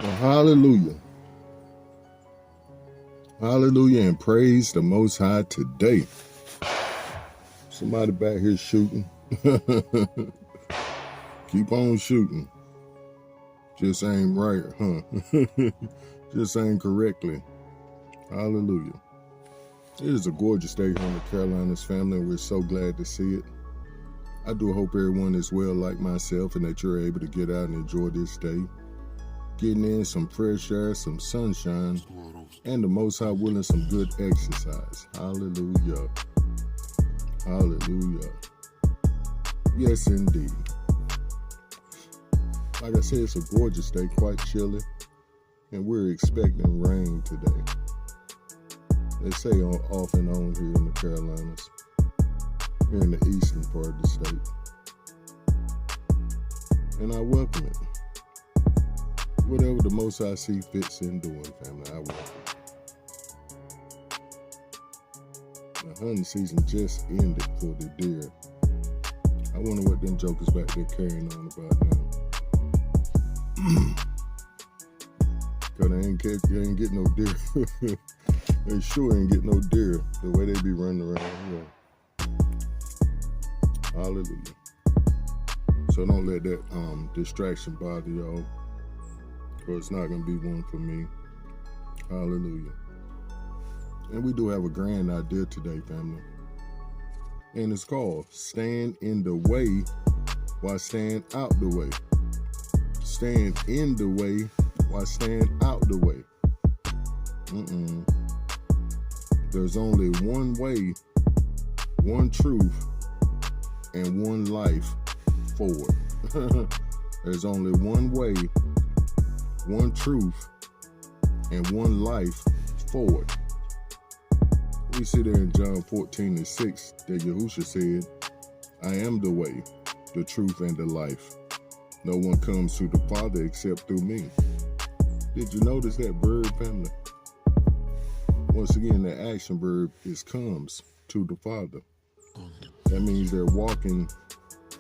Well, hallelujah. Hallelujah and praise the Most High today. Somebody back here shooting. Keep on shooting. Just ain't right, huh? Just ain't correctly. Hallelujah. It is a gorgeous day here in the Carolinas, family, and we're so glad to see it. I do hope everyone is well like myself and that you're able to get out and enjoy this day. Getting in some fresh air, some sunshine, and the Most High willing some good exercise. Hallelujah. Hallelujah. Yes, indeed. Like I said, it's a gorgeous day, quite chilly, and we're expecting rain today. They say off and on here in the Carolinas, here in the eastern part of the state. And I welcome it. Whatever the Most High see fits in doing, family, I welcome it. The hunting season just ended for the deer. I wonder what them jokers back there carrying on about now. Cause they ain't get no deer. They sure ain't get no deer the way they be running around here. Hallelujah. So don't let that distraction bother y'all. Cause it's not gonna be one for me. Hallelujah. And we do have a grand idea today, family. And it's called Stand in the Way While Stand Out the Way. Stand in the way while stand out the way. There's only one way, one truth, and one life forward. There's only one way, one truth, and one life forward. We see there in John 14:6 that Yahushua said, I am the way, the truth, and the life. No one comes to the Father except through me. Did you notice that verb, family? Once again, the action verb is comes to the Father. That means they're walking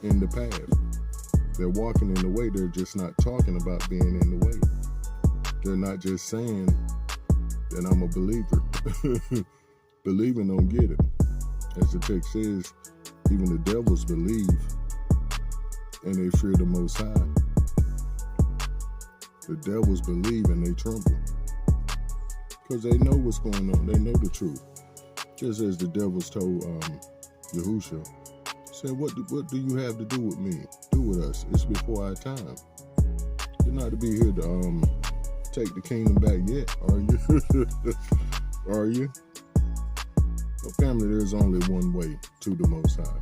in the path. They're walking in the way. They're just not talking about being in the way. They're not just saying that I'm a believer. Believing don't get it. As the text says, even the devils believe and they fear the Most High. The devils believe and they tremble. Because they know what's going on. They know the truth. Just as the devils told Yahushua, said, what do you have to do with me? Do with us. It's before our time. You're not to be here to take the kingdom back yet, are you? Are you? Well, family, there's only one way to the Most High.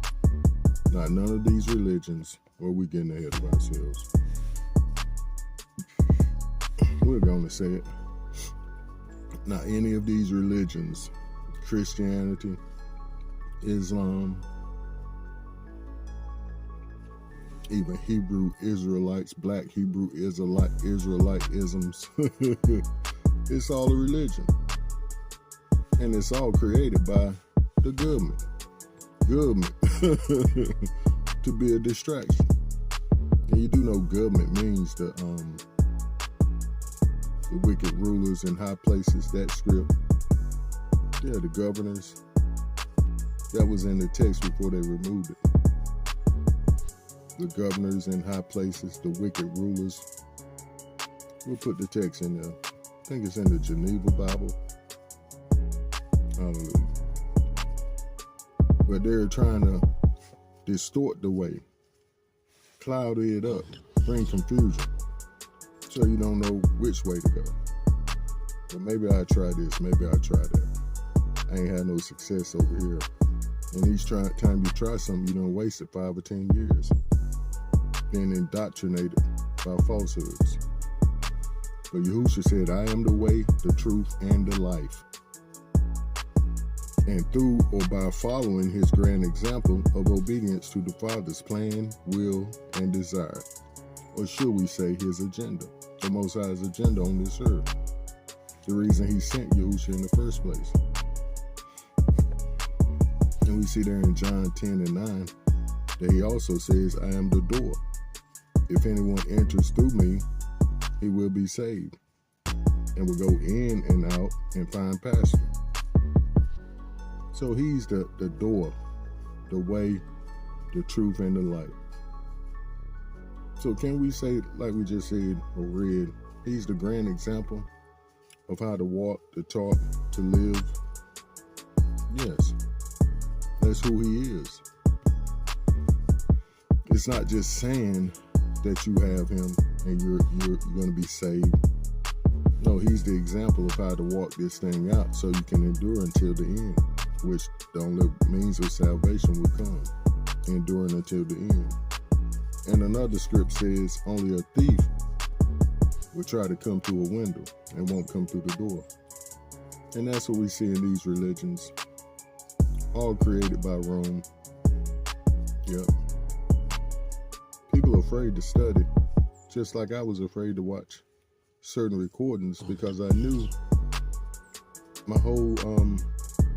Not none of these religions where we're getting ahead of ourselves. We're going to say it. Not any of these religions, Christianity, Islam, even Hebrew Israelites, black Hebrew Israelitisms. It's all a religion. And it's all created by the government. To be a distraction. And you do know government means the wicked rulers in high places, that script. Yeah, the governors. That was in the text before they removed it. The governors in high places, the wicked rulers. We'll put the text in there. I think it's in the Geneva Bible. Hallelujah. But they're trying to distort the way, cloud it up, bring confusion, so you don't know which way to go. But maybe I'll try this, maybe I'll try that. I ain't had no success over here. And each time you try something, you done wasted 5 or 10 years being indoctrinated by falsehoods. But Yahushua said, I am the way, the truth, and the life. And through or by following his grand example of obedience to the Father's plan, will, and desire. Or should we say his agenda, the Most High's agenda on this earth. The reason he sent Yahushua in the first place. And we see there in John 10:9 that he also says, I am the door. If anyone enters through me, he will be saved and will go in and out and find pasture. So he's the door, the way, the truth, and the light. So can we say, like we just said or read, he's the grand example of how to walk, to talk, to live? Yes, that's who he is. It's not just saying that you have him and you're going to be saved. No, he's the example of how to walk this thing out so you can endure until the end, which the only means of salvation will come, enduring until the end. And another script says only a thief will try to come through a window and won't come through the door. And that's what we see in these religions, all created by Rome. Yep. People are afraid to study, just like I was afraid to watch certain recordings because I knew my whole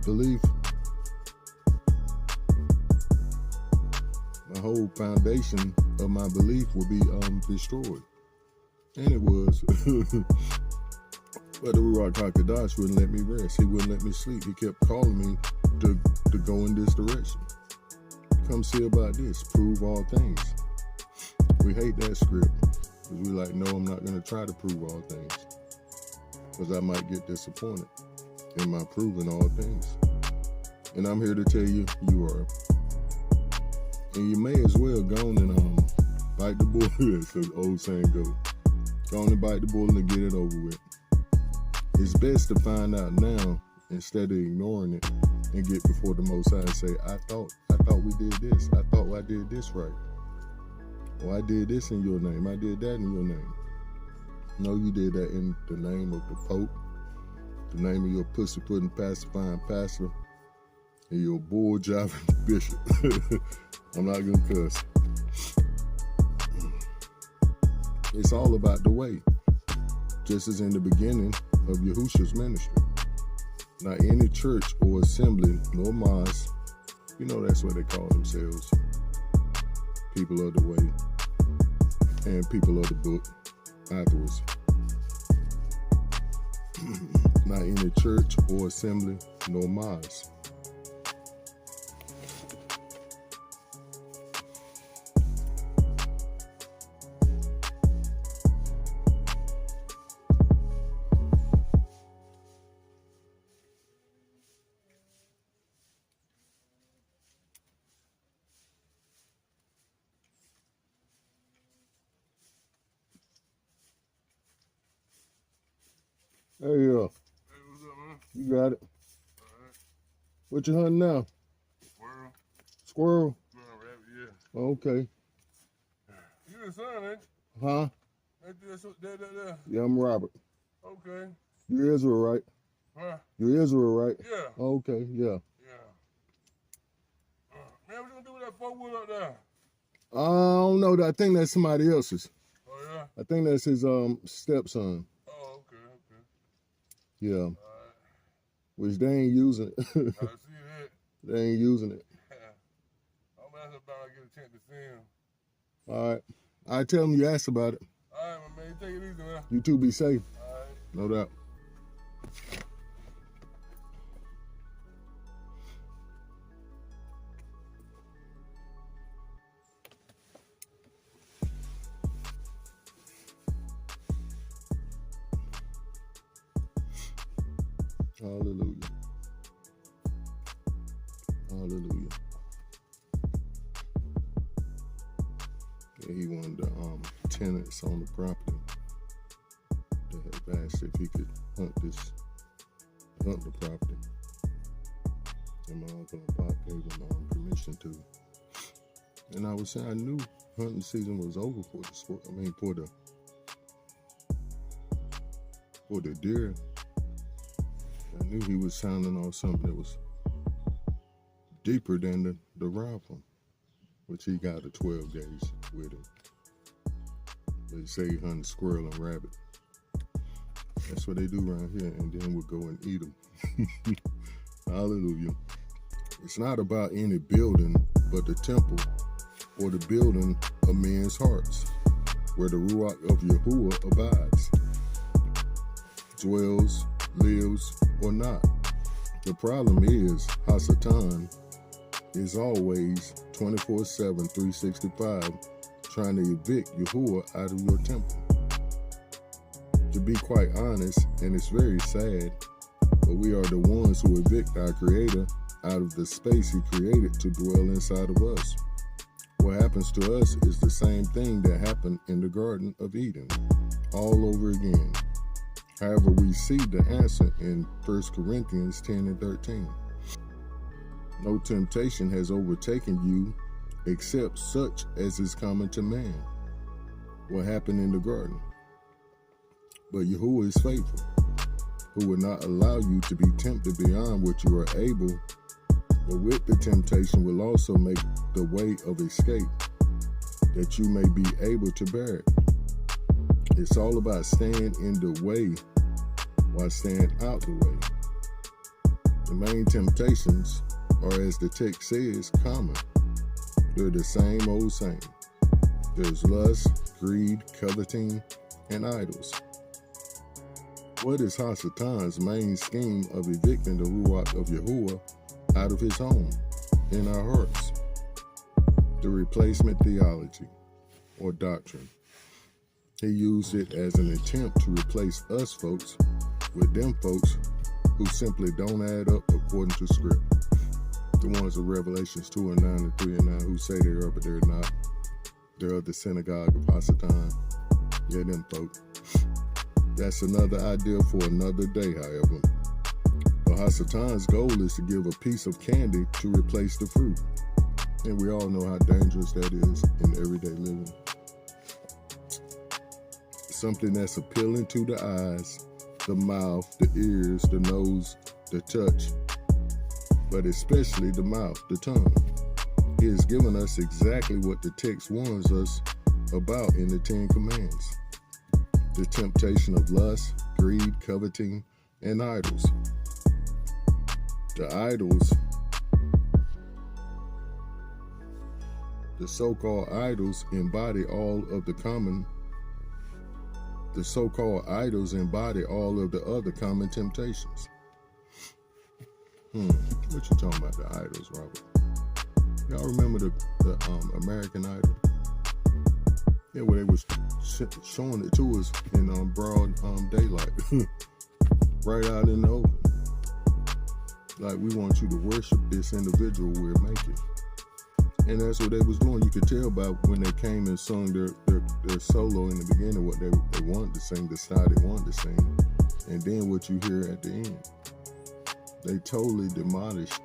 belief, my whole foundation of my belief would be destroyed. And it was. But the Ruach HaKodesh wouldn't let me rest. He wouldn't let me sleep. He kept calling me to go in this direction. Come see about this. Prove all things. We hate that script. Because we're like, no, I'm not going to try to prove all things. Because I might get disappointed in my proving all things. And I'm here to tell you, you are. And you may as well go on and bite the bullet, as the old saying goes. Go on and bite the bullet and get it over with. It's best to find out now instead of ignoring it and get before the Most High and say, I thought we did this. I thought I did this right. Or I did this in your name. I did that in your name. No, you did that in the name of the Pope, the name of your pussy-putting, pacifying pastor, and your bull-jiving bishop. I'm not going to cuss. It's all about the way. Just as in the beginning of Yahushua's ministry. Not any church or assembly, nor mosque, you know that's what they call themselves. People of the way and people of the book afterwards. Not any church or assembly, nor mosque. There you go. Hey, what's up, man? You got it. All right. What you hunting now? Squirrel. Squirrel? Squirrel rabbit, yeah. Okay. You the son, ain't Huh? you? There. Yeah, I'm Robert. Okay. You're Israel, right? Huh? You're Israel, right? Yeah. Okay, yeah. Yeah. Man, what you gonna do with that 4-wheel up there? I don't know. I think that's somebody else's. Oh, yeah? I think that's his stepson. Oh, okay. Yeah. All right. Which they ain't using it. I see that. They ain't using it. I'm gonna ask about I get a chance to see him. All right. I tell him you asked about it. All right, my man. Take it easy, man. You two be safe. All right. No doubt. Hallelujah. Hallelujah. Yeah, he wanted the tenants on the property that had asked if he could hunt the property. And my uncle and Pop gave him permission to. And I was saying I knew hunting season was over for the squirrel. I mean for the deer. I knew he was sounding on something that was deeper than the rifle, which he got a 12 gauge with him. They say he hunting squirrel and rabbit. That's what they do around here, and then we'll go and eat them. Hallelujah. It's not about any building, but the temple or the building of men's hearts. where the Ruach of Yahuwah abides, dwells, lives, or not. The problem is, Hasatan is always 24/7, 365, trying to evict Yahuwah out of your temple. To be quite honest, and it's very sad, but we are the ones who evict our Creator out of the space He created to dwell inside of us. What happens to us is the same thing that happened in the Garden of Eden, all over again. However, we see the answer in 1 Corinthians 10 and 13. No temptation has overtaken you except such as is common to man. What happened in the garden? But Yahuwah is faithful, who will not allow you to be tempted beyond what you are able, but with the temptation will also make the way of escape, that you may be able to bear it. It's all about staying in the way while staying out the way. The main temptations are, as the text says, common. They're the same old same. There's lust, greed, coveting, and idols. What is Hasatan's main scheme of evicting the Ruach of Yahuwah out of his home, in our hearts? The replacement theology, or doctrine. He used it as an attempt to replace us folks with them folks who simply don't add up according to script. The ones of Revelations 2 and 9 and 3 and 9 who say they are, but they're not. They're of the synagogue of Hasatan. Yeah, them folks. That's another idea for another day, however. But Hasatan's goal is to give a piece of candy to replace the fruit. And we all know how dangerous that is in everyday living. Something that's appealing to the eyes, the mouth, the ears, the nose, the touch, but especially the mouth, the tongue. He has given us exactly what the text warns us about in the 10 Commandments. The temptation of lust, greed, coveting, and idols. The idols, the so-called idols embody all of the other common temptations. What you talking about, the idols, Robert? Y'all remember the American Idol? Yeah, where they was showing it to us in broad daylight, right out in the open. Like, we want you to worship this individual we're making. And that's what they was doing. You could tell by when they came and sung their solo in the beginning, what they wanted to sing, the style they wanted to sing, and then what you hear at the end. They totally demolished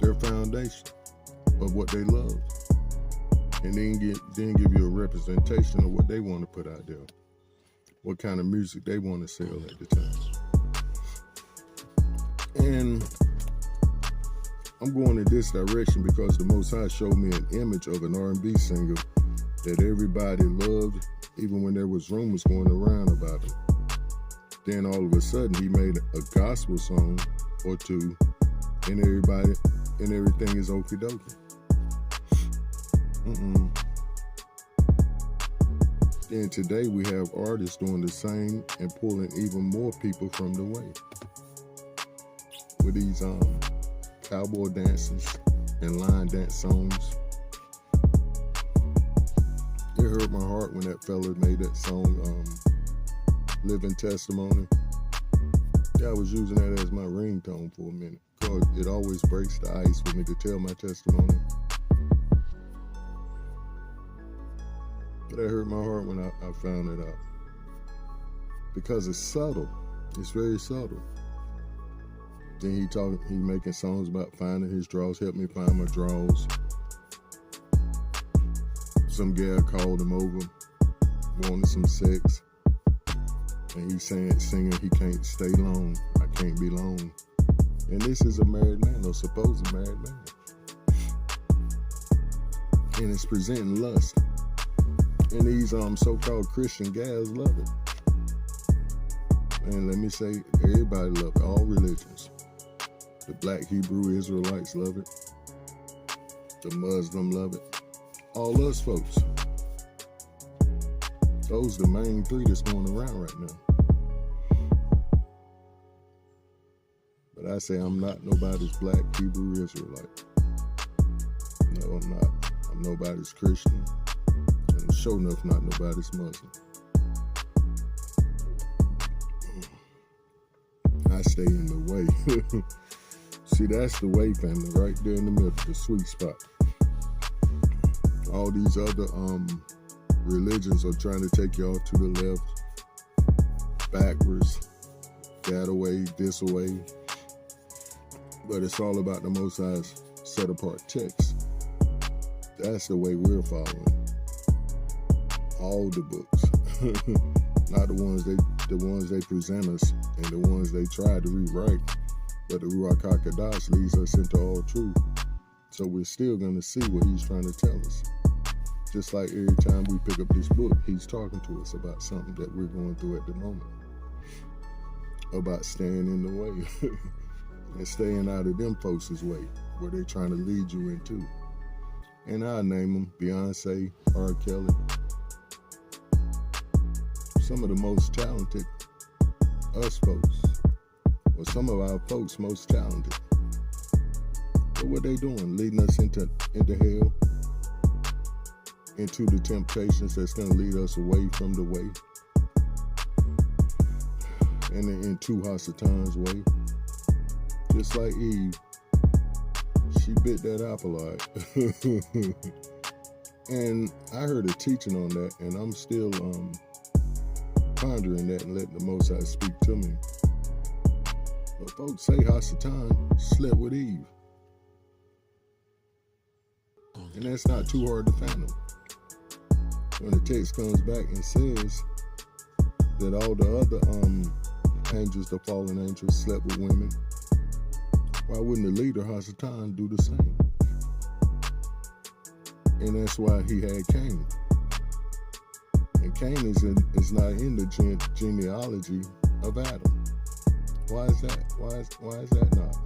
their foundation of what they loved, and then give you a representation of what they want to put out there, what kind of music they want to sell at the time. And I'm going in this direction because the Most High showed me an image of an R&B singer that everybody loved, even when there was rumors going around about him. Then all of a sudden, he made a gospel song or two, and everything is okie dokie. Then today we have artists doing the same and pulling even more people from the way with these cowboy dances and line dance songs. It hurt my heart when that fella made that song, Living Testimony. Yeah, I was using that as my ringtone for a minute because it always breaks the ice for me to tell my testimony. But that hurt my heart when I found it out. Because it's subtle. It's very subtle. Then he making songs about finding his draws, help me find my draws. Some gal called him over, wanted some sex. And he's singing he can't stay long, I can't be long. And this is a married man, or supposed married man. And it's presenting lust. And these so-called Christian guys love it. And let me say, everybody love it, all religions. The Black Hebrew Israelites love it. The Muslim love it. all us folks. Those are the main three that's going around right now. But I say I'm not nobody's black Hebrew Israelite. No, I'm not. I'm nobody's Christian. And I'm sure enough not nobody's Muslim. I stay in the way. See, that's the way, family, right there in the middle, the sweet spot. All these other religions are trying to take y'all to the left, backwards, that away, this away. But it's all about the Most High's set apart text. That's the way we're following. All the books. Not the ones they present us and the ones they try to rewrite. But the Ruach HaKodesh leads us into all truth. So we're still going to see what he's trying to tell us. Just like every time we pick up this book, he's talking to us about something that we're going through at the moment. About staying in the way. And staying out of them folks' way, where they're trying to lead you into. And I name them Beyonce, R. Kelly. Some of the most talented, us folks, or some of our folks most talented. But what they doing? Leading us into hell, into the temptations that's going to lead us away from the way, and into Hasatan's way. Just like Eve, she bit that apple eye. And I heard a teaching on that, and I'm still pondering that and letting the Most High speak to me. But folks say Hasatan slept with Eve. And that's not too hard to fathom. When the text comes back and says that all the other angels, the fallen angels, slept with women, why wouldn't the leader, Hasatan, do the same? And that's why he had Cain. And Cain is not in the genealogy of Adam. Why is that? Why is that not?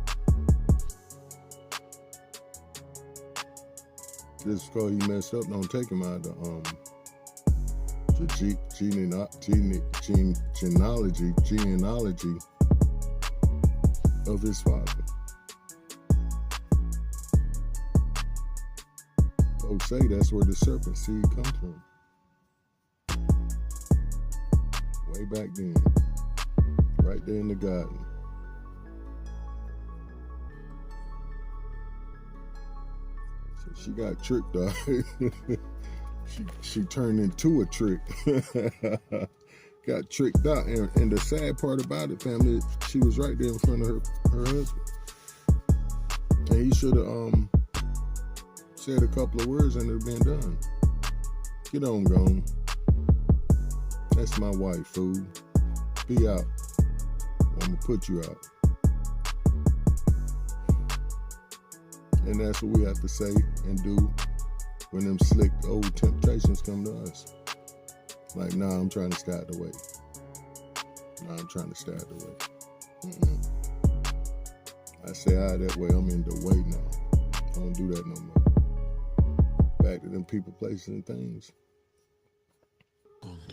Just because he messed up, don't take him out of the genealogy of his father. Folks say that's where the serpent seed comes from. Way back then. Right there in the garden. So she got tricked, dog. she turned into a trick. Got tricked out. And the sad part about it, family, she was right there in front of her husband. And he should have said a couple of words and it'd have been done. Get on, gone. That's my wife, fool. Be out. I'm gonna put you out. And that's what we have to say and do when them slick old temptations come to us. Like, nah, I'm trying to stay out the way. Nah, I'm trying to stay out the way. I say out that way, I'm in the way now. I don't do that no more. Back to them people, places, and things.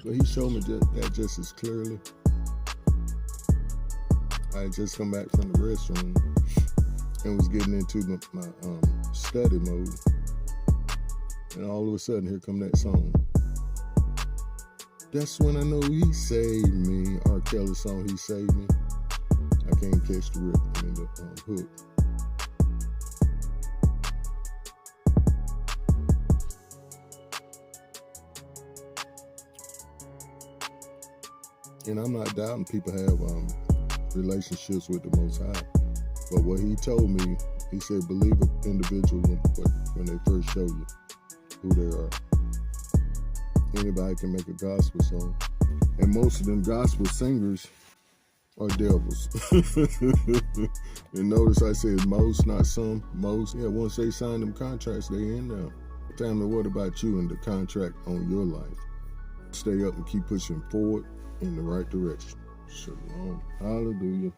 But he showed me that just as clearly. I had just come back from the restroom and was getting into my study mode. And all of a sudden, here come that song. That's when I know he saved me. R. Kelly song, He Saved Me. I can't catch the rip. I mean, the hook. And I'm not doubting people have relationships with the Most High. But what he told me, he said, believe an individual when they first show you who they are. Anybody can make a gospel song. And most of them gospel singers are devils. And notice I said most, not some. Most. Yeah, once they sign them contracts, they in there. Family, what about you and the contract on your life? Stay up and keep pushing forward in the right direction. Shalom. Hallelujah.